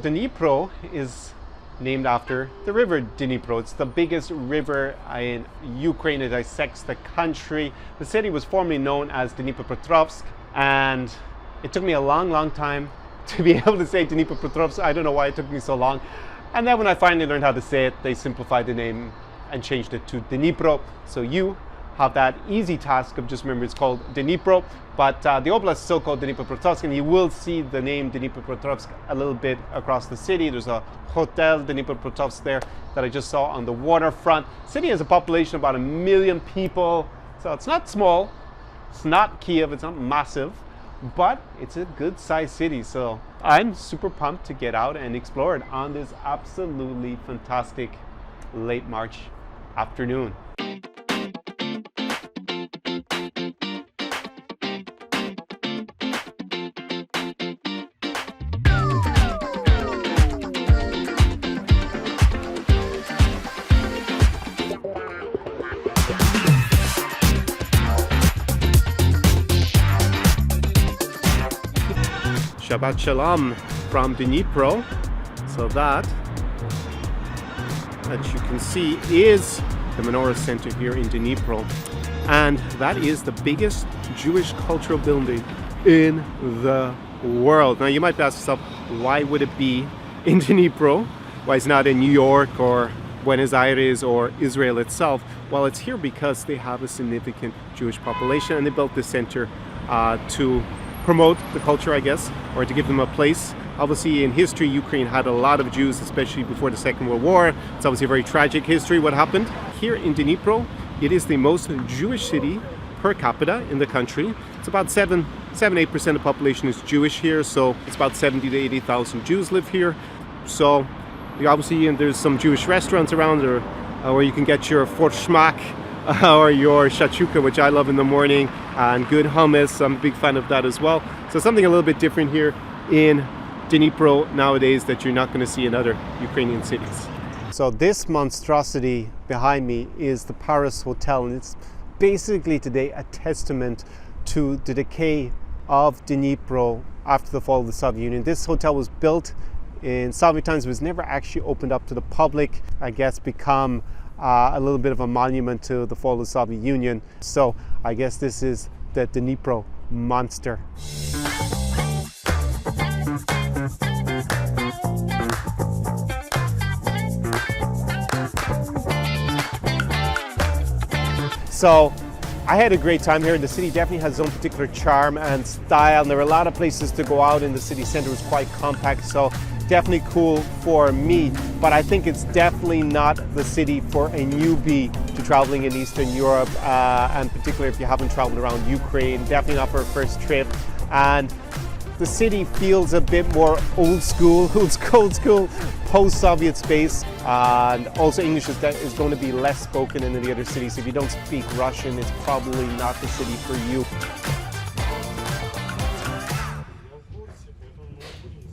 Dnipro is named after the river Dnipro. It's the biggest river in Ukraine. It dissects the country. The city was formerly known as Dnipropetrovsk, and it took me a long time to be able to say Dnipropetrovsk. I don't know why it took me so long. And then when I finally learned how to say it, they simplified the name and changed it to Dnipro. So you have that easy task of just remember it's called Dnipro, but the oblast is still called Dnipropetrovsk, and you will see the name Dnipropetrovsk a little bit across the city. There's a hotel, Dnipropetrovsk, there that I just saw on the waterfront. The city has a population of about 1 million people, so it's not small, it's not Kiev, it's not massive, but it's a good sized city. So I'm super pumped to get out and explore it on this absolutely fantastic late March afternoon. Shabbat Shalom from Dnipro. So that you can see is the menorah center here in Dnipro, and that is the biggest Jewish cultural building in the world. Now you might ask yourself, why would it be in Dnipro? Why it's not in New York or Buenos Aires or Israel itself? Well, it's here because they have a significant Jewish population, and they built this center to promote the culture, I guess, or to give them a place. Obviously, in history, Ukraine had a lot of Jews, especially before the Second World War. It's obviously a very tragic history, what happened. Here in Dnipro, it is the most Jewish city per capita in the country. It's about 8% of the population is Jewish here, so it's about 70 to 80,000 Jews live here. So, obviously, and there's some Jewish restaurants around there where you can get your forschmack or your shakshuka, which I love in the morning, and good hummus. I'm a big fan of that as well. So something a little bit different here in Dnipro nowadays that you're not going to see in other Ukrainian cities. So this monstrosity behind me is the Paris Hotel, and it's basically today a testament to the decay of Dnipro after the fall of the Soviet Union. This hotel was built in Soviet times, was never actually opened up to the public, I guess become a little bit of a monument to the fall of the Soviet Union. So I guess this is the Dnipro monster. So I had a great time here. The city definitely has its own particular charm and style, and there were a lot of places to go out in the city center. It was quite compact, so definitely cool for me, but I think it's definitely not the city for a newbie to traveling in Eastern Europe, and particularly if you haven't traveled around Ukraine, definitely not for a first trip. And the city feels a bit more old school, post-Soviet space, and also English is going to be less spoken in the other cities. If you don't speak Russian, it's probably not the city for you.